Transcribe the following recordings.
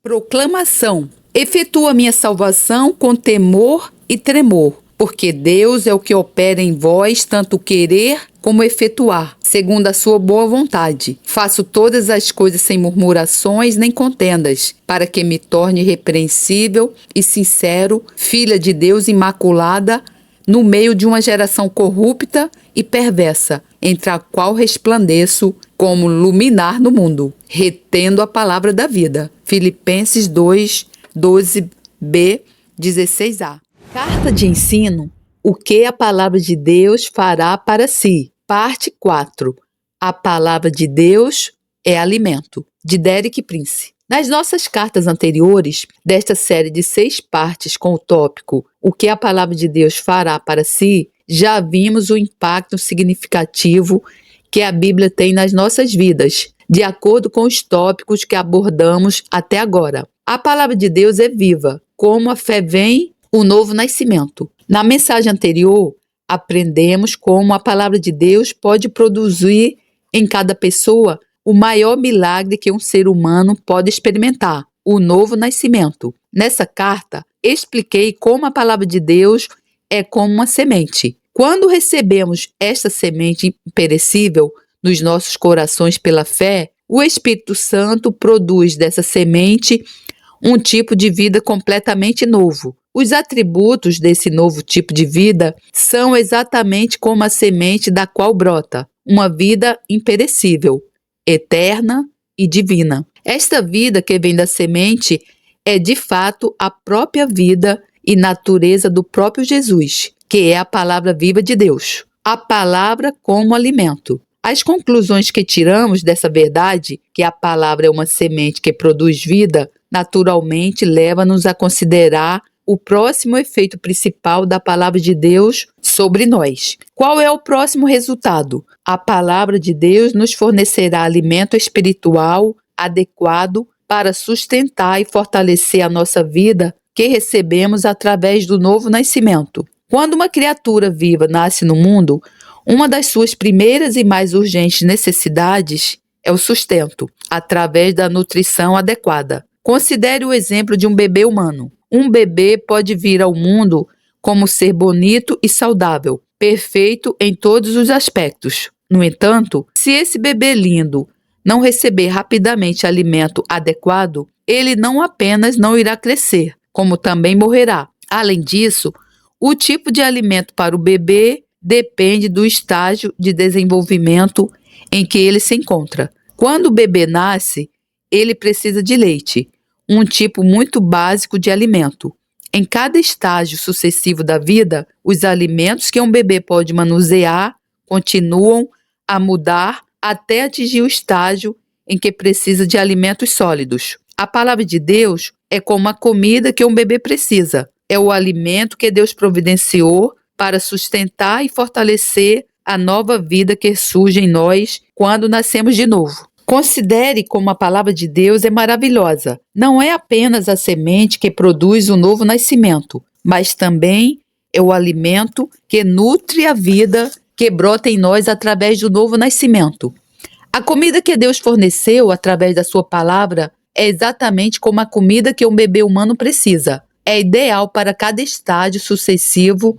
Proclamação. Efetua minha salvação com temor e tremor, porque Deus é o que opera em vós tanto querer como efetuar, segundo a sua boa vontade. Faço todas as coisas sem murmurações nem contendas, para que me torne irrepreensível e sincero, filha de Deus imaculada, no meio de uma geração corrupta e perversa, entre a qual resplandeço como luminar no mundo, retendo a palavra da vida. Filipenses 2, 12b, 16a. Carta de ensino: o que a palavra de Deus fará para si. Parte 4. A palavra de Deus é alimento, de Derek Prince. Nas nossas cartas anteriores, desta série de 6 partes com o tópico O que a palavra de Deus fará para si, já vimos o impacto significativo que a Bíblia tem nas nossas vidas, de acordo com os tópicos que abordamos até agora. A palavra de Deus é viva, como a fé vem, o novo nascimento. Na mensagem anterior, aprendemos como a palavra de Deus pode produzir em cada pessoa o maior milagre que um ser humano pode experimentar, o novo nascimento. Nessa carta, expliquei como a palavra de Deus é como uma semente. Quando recebemos esta semente imperecível nos nossos corações pela fé, o Espírito Santo produz dessa semente um tipo de vida completamente novo. Os atributos desse novo tipo de vida são exatamente como a semente da qual brota uma vida imperecível, eterna e divina. Esta vida que vem da semente é de fato a própria vida e natureza do próprio Jesus, que é a palavra viva de Deus. A palavra como alimento. As conclusões que tiramos dessa verdade, que a palavra é uma semente que produz vida, naturalmente leva-nos a considerar o próximo efeito principal da palavra de Deus sobre nós. Qual é o próximo resultado? A palavra de Deus nos fornecerá alimento espiritual adequado para sustentar e fortalecer a nossa vida que recebemos através do novo nascimento. Quando uma criatura viva nasce no mundo, uma das suas primeiras e mais urgentes necessidades é o sustento, através da nutrição adequada. Considere o exemplo de um bebê humano. Um bebê pode vir ao mundo como ser bonito e saudável, perfeito em todos os aspectos. No entanto, se esse bebê lindo não receber rapidamente alimento adequado, ele não apenas não irá crescer, como também morrerá. Além disso, o tipo de alimento para o bebê depende do estágio de desenvolvimento em que ele se encontra. Quando o bebê nasce, ele precisa de leite, um tipo muito básico de alimento. Em cada estágio sucessivo da vida, os alimentos que um bebê pode manusear continuam a mudar até atingir o estágio em que precisa de alimentos sólidos. A palavra de Deus é como a comida que um bebê precisa. É o alimento que Deus providenciou para sustentar e fortalecer a nova vida que surge em nós quando nascemos de novo. Considere como a palavra de Deus é maravilhosa. Não é apenas a semente que produz o novo nascimento, mas também é o alimento que nutre a vida que brota em nós através do novo nascimento. A comida que Deus forneceu através da sua palavra é exatamente como a comida que um bebê humano precisa. É ideal para cada estágio sucessivo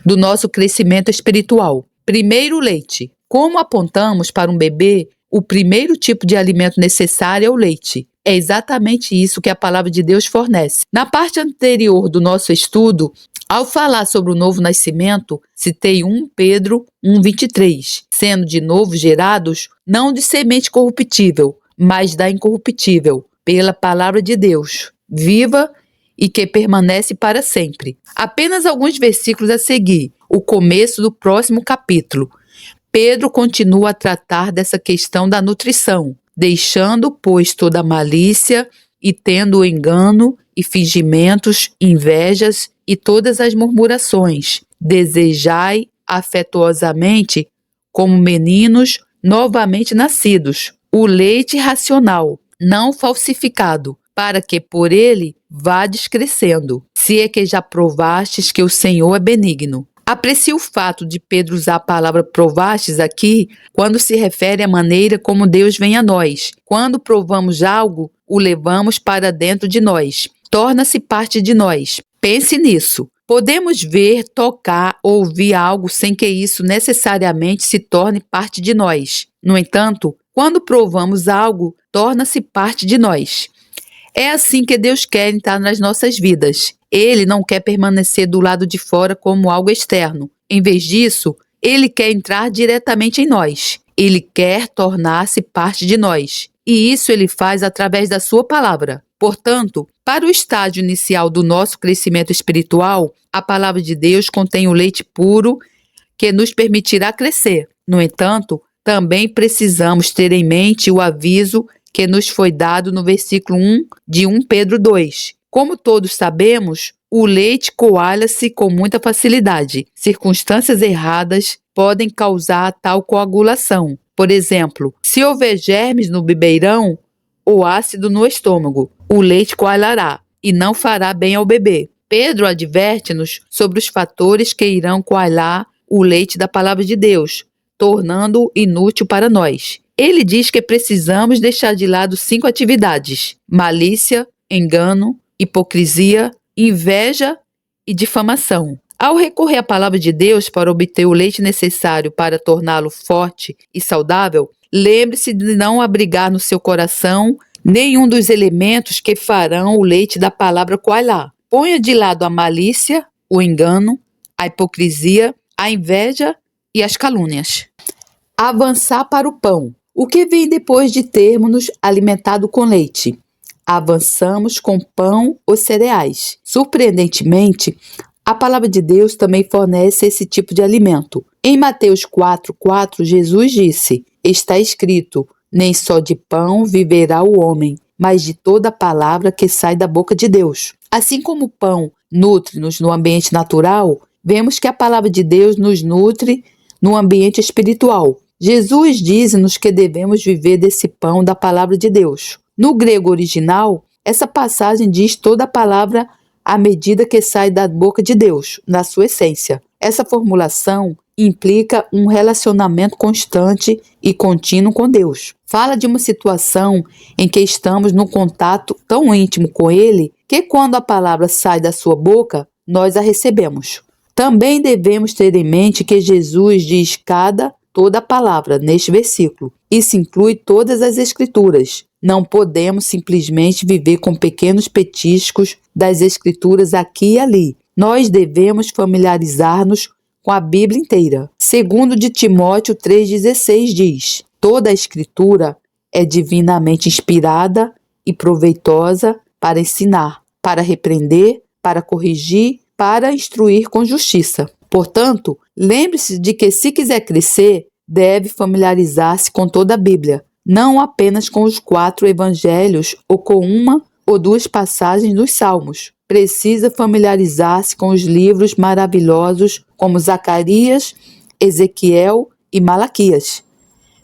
do nosso crescimento espiritual. Primeiro, o leite. Como apontamos para um bebê, o primeiro tipo de alimento necessário é o leite. É exatamente isso que a palavra de Deus fornece. Na parte anterior do nosso estudo, ao falar sobre o novo nascimento, citei 1 Pedro 1,23, sendo de novo gerados, não de semente corruptível, mas da incorruptível, pela palavra de Deus, viva e que permanece para sempre. Apenas alguns versículos a seguir, o começo do próximo capítulo. Pedro continua a tratar dessa questão da nutrição, deixando, pois, toda malícia e tendo o engano e fingimentos, invejas e todas as murmurações. Desejai afetuosamente, como meninos novamente nascidos, o leite racional, não falsificado, para que por ele vades crescendo, se é que já provastes que o Senhor é benigno. Aprecie o fato de Pedro usar a palavra provastes aqui quando se refere à maneira como Deus vem a nós. Quando provamos algo, o levamos para dentro de nós. Torna-se parte de nós. Pense nisso. Podemos ver, tocar ou ouvir algo sem que isso necessariamente se torne parte de nós. No entanto, quando provamos algo, torna-se parte de nós. É assim que Deus quer entrar nas nossas vidas. Ele não quer permanecer do lado de fora como algo externo. Em vez disso, Ele quer entrar diretamente em nós. Ele quer tornar-se parte de nós. E isso Ele faz através da sua palavra. Portanto, para o estágio inicial do nosso crescimento espiritual, a palavra de Deus contém o leite puro que nos permitirá crescer. No entanto, também precisamos ter em mente o aviso que nos foi dado no versículo 1 de 1 Pedro 2. Como todos sabemos, o leite coalha-se com muita facilidade. Circunstâncias erradas podem causar tal coagulação. Por exemplo, se houver germes no bibeirão ou ácido no estômago, o leite coalará e não fará bem ao bebê. Pedro adverte-nos sobre os fatores que irão coalhar o leite da palavra de Deus, tornando-o inútil para nós. Ele diz que precisamos deixar de lado 5 atividades: malícia, engano, hipocrisia, inveja e difamação. Ao recorrer à palavra de Deus para obter o leite necessário para torná-lo forte e saudável, lembre-se de não abrigar no seu coração nenhum dos elementos que farão o leite da palavra coalhar. Ponha de lado a malícia, o engano, a hipocrisia, a inveja e as calúnias. Avançar para o pão. O que vem depois de termos nos alimentado com leite? Avançamos com pão ou cereais. Surpreendentemente, a palavra de Deus também fornece esse tipo de alimento. Em Mateus 4:4, Jesus disse: "Está escrito, nem só de pão viverá o homem, mas de toda palavra que sai da boca de Deus." Assim como o pão nutre-nos no ambiente natural, vemos que a palavra de Deus nos nutre no ambiente espiritual. Jesus diz-nos que devemos viver desse pão da palavra de Deus. No grego original, essa passagem diz toda a palavra à medida que sai da boca de Deus, na sua essência. Essa formulação implica um relacionamento constante e contínuo com Deus. Fala de uma situação em que estamos num contato tão íntimo com Ele que quando a palavra sai da sua boca, nós a recebemos. Também devemos ter em mente que Jesus diz toda a palavra neste versículo. Isso inclui todas as escrituras. Não podemos simplesmente viver com pequenos petiscos das escrituras aqui e ali. Nós devemos familiarizar-nos com a Bíblia inteira. Segundo de Timóteo 3,16 diz: "Toda a escritura é divinamente inspirada e proveitosa para ensinar, para repreender, para corrigir, para instruir com justiça." Portanto, lembre-se de que se quiser crescer, deve familiarizar-se com toda a Bíblia, não apenas com os 4 evangelhos ou com 1 ou 2 passagens dos Salmos. Precisa familiarizar-se com os livros maravilhosos como Zacarias, Ezequiel e Malaquias.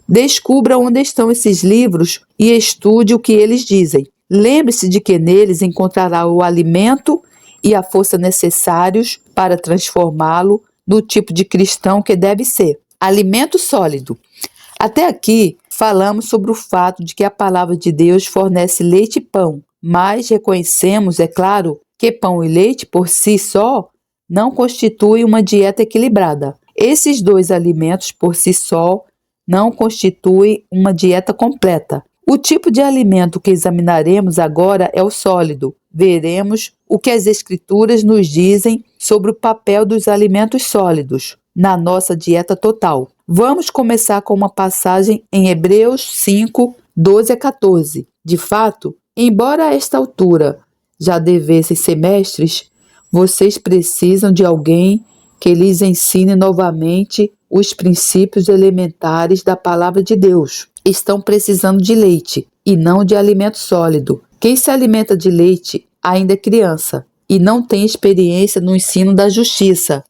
Descubra onde estão esses livros e estude o que eles dizem. Lembre-se de que neles encontrará o alimento e a força necessários para transformá-lo no tipo de cristão que deve ser. Alimento sólido. Até aqui, falamos sobre o fato de que a palavra de Deus fornece leite e pão, mas reconhecemos, é claro, que pão e leite por si só não constituem uma dieta equilibrada. Esses 2 alimentos por si só não constituem uma dieta completa. O tipo de alimento que examinaremos agora é o sólido. Veremos o que as Escrituras nos dizem sobre o papel dos alimentos sólidos na nossa dieta total. Vamos começar com uma passagem em Hebreus 5, 12 a 14. De fato, embora a esta altura já devessem ser mestres, vocês precisam de alguém que lhes ensine novamente os princípios elementares da palavra de Deus. Estão precisando de leite e não de alimento sólido. Quem se alimenta de leite ainda é criança e não tem experiência no ensino da justiça.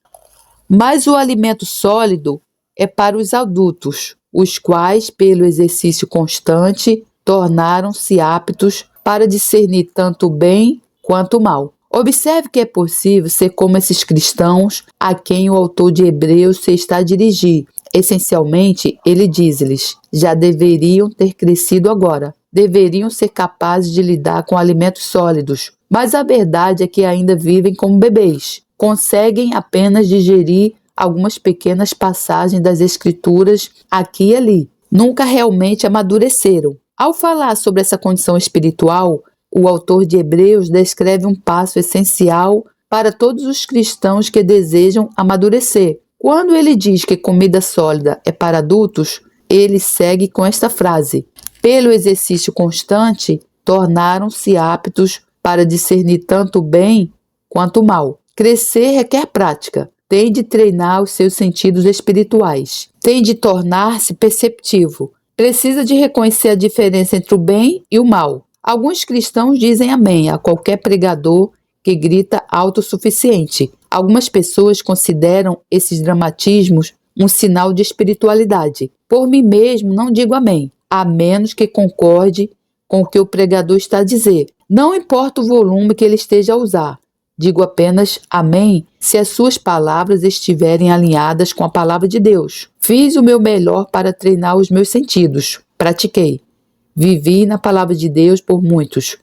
Mas o alimento sólido é para os adultos, os quais, pelo exercício constante, tornaram-se aptos para discernir tanto o bem quanto o mal. Observe que é possível ser como esses cristãos a quem o autor de Hebreus se está a dirigir. Essencialmente, ele diz-lhes: já deveriam ter crescido agora, deveriam ser capazes de lidar com alimentos sólidos, mas a verdade é que ainda vivem como bebês. Conseguem apenas digerir algumas pequenas passagens das Escrituras aqui e ali. Nunca realmente amadureceram. Ao falar sobre essa condição espiritual, o autor de Hebreus descreve um passo essencial para todos os cristãos que desejam amadurecer. Quando ele diz que comida sólida é para adultos, ele segue com esta frase: pelo exercício constante, tornaram-se aptos para discernir tanto o bem quanto o mal. Crescer requer prática. Tem de treinar os seus sentidos espirituais. Tem de tornar-se perceptivo. Precisa de reconhecer a diferença entre o bem e o mal. Alguns cristãos dizem amém a qualquer pregador que grita autossuficiente. Algumas pessoas consideram esses dramatismos um sinal de espiritualidade. Por mim mesmo, não digo amém, a menos que concorde com o que o pregador está a dizer. Não importa o volume que ele esteja a usar. Digo apenas amém se as suas palavras estiverem alinhadas com a palavra de Deus. Fiz o meu melhor para treinar os meus sentidos. Pratiquei. Vivi na palavra de Deus por muitos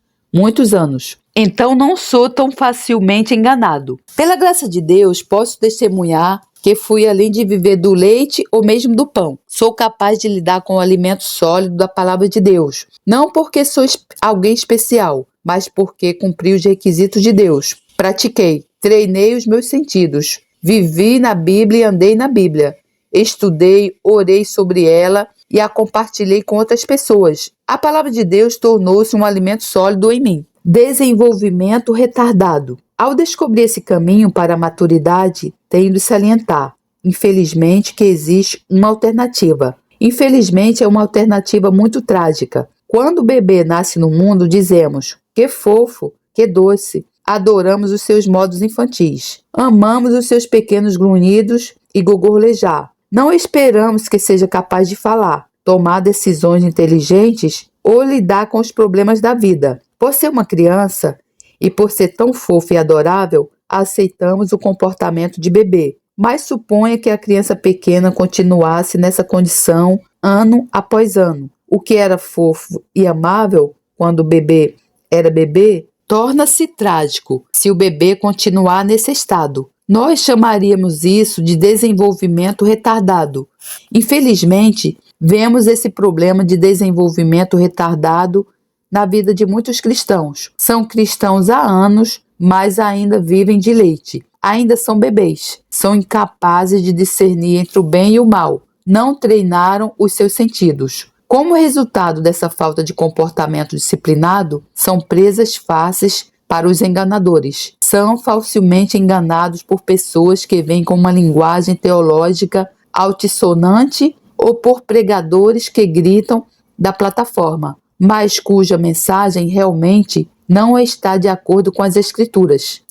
anos. Então não sou tão facilmente enganado. Pela graça de Deus, posso testemunhar que fui além de viver do leite ou mesmo do pão. Sou capaz de lidar com o alimento sólido da palavra de Deus. Não porque sou alguém especial, mas porque cumpri os requisitos de Deus. Pratiquei, treinei os meus sentidos. Vivi na Bíblia e andei na Bíblia. Estudei, orei sobre ela e a compartilhei com outras pessoas. A palavra de Deus tornou-se um alimento sólido em mim. Desenvolvimento retardado. Ao descobrir esse caminho para a maturidade, tenho de salientar, infelizmente, que existe uma alternativa. Infelizmente, é uma alternativa muito trágica. Quando o bebê nasce no mundo, dizemos: que fofo, que doce. Adoramos os seus modos infantis. Amamos os seus pequenos grunhidos e gogorlejar. Não esperamos que seja capaz de falar, tomar decisões inteligentes ou lidar com os problemas da vida. Por ser uma criança e por ser tão fofo e adorável, aceitamos o comportamento de bebê. Mas suponha que a criança pequena continuasse nessa condição ano após ano. O que era fofo e amável quando o bebê era bebê, torna-se trágico se o bebê continuar nesse estado. Nós chamaríamos isso de desenvolvimento retardado. Infelizmente, vemos esse problema de desenvolvimento retardado na vida de muitos cristãos. São cristãos há anos, mas ainda vivem de leite. Ainda são bebês. São incapazes de discernir entre o bem e o mal. Não treinaram os seus sentidos. Como resultado dessa falta de comportamento disciplinado, são presas fáceis para os enganadores. São facilmente enganados por pessoas que vêm com uma linguagem teológica altissonante ou por pregadores que gritam da plataforma, mas cuja mensagem realmente não está de acordo com as Escrituras.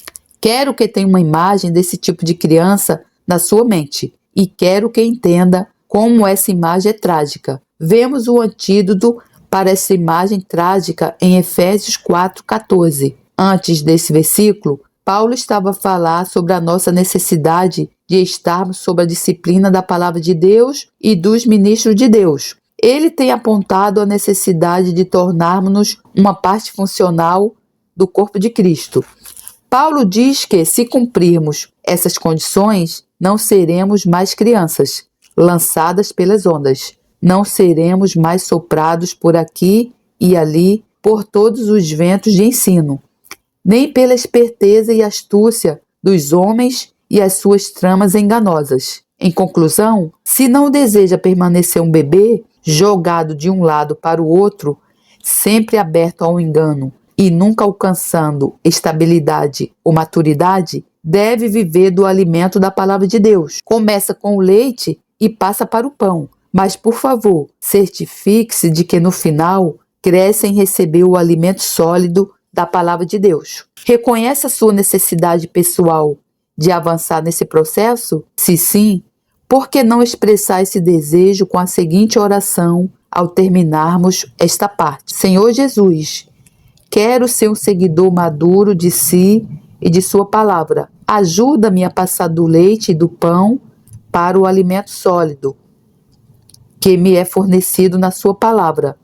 Quero que tenha uma imagem desse tipo de criança na sua mente e quero que entenda como essa imagem é trágica. Vemos o antídoto para essa imagem trágica em Efésios 4,14. Antes desse versículo, Paulo estava a falar sobre a nossa necessidade de estarmos sob a disciplina da palavra de Deus e dos ministros de Deus. Ele tem apontado a necessidade de tornarmos-nos uma parte funcional do corpo de Cristo. Paulo diz que, se cumprirmos essas condições, não seremos mais crianças, lançadas pelas ondas. Não seremos mais soprados por aqui e ali por todos os ventos de ensino, nem pela esperteza e astúcia dos homens e as suas tramas enganosas. Em conclusão, se não deseja permanecer um bebê, jogado de um lado para o outro, sempre aberto ao engano e nunca alcançando estabilidade ou maturidade, deve viver do alimento da palavra de Deus. Começa com o leite e passa para o pão. Mas, por favor, certifique-se de que no final cresce em receber o alimento sólido da palavra de Deus. Reconhece a sua necessidade pessoal de avançar nesse processo? Se sim, por que não expressar esse desejo com a seguinte oração ao terminarmos esta parte? Senhor Jesus, quero ser um seguidor maduro de si e de sua palavra. Ajuda-me a passar do leite e do pão para o alimento sólido, que me é fornecido na sua palavra.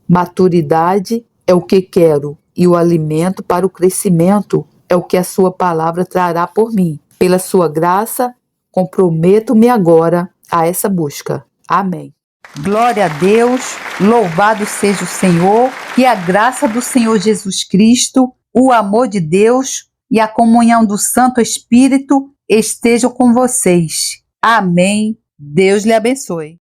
Maturidade é o que quero, e o alimento para o crescimento é o que a sua palavra trará por mim. Pela sua graça, comprometo-me agora a essa busca. Amém. Glória a Deus, louvado seja o Senhor, que a graça do Senhor Jesus Cristo, o amor de Deus e a comunhão do Santo Espírito estejam com vocês. Amém. Deus lhe abençoe.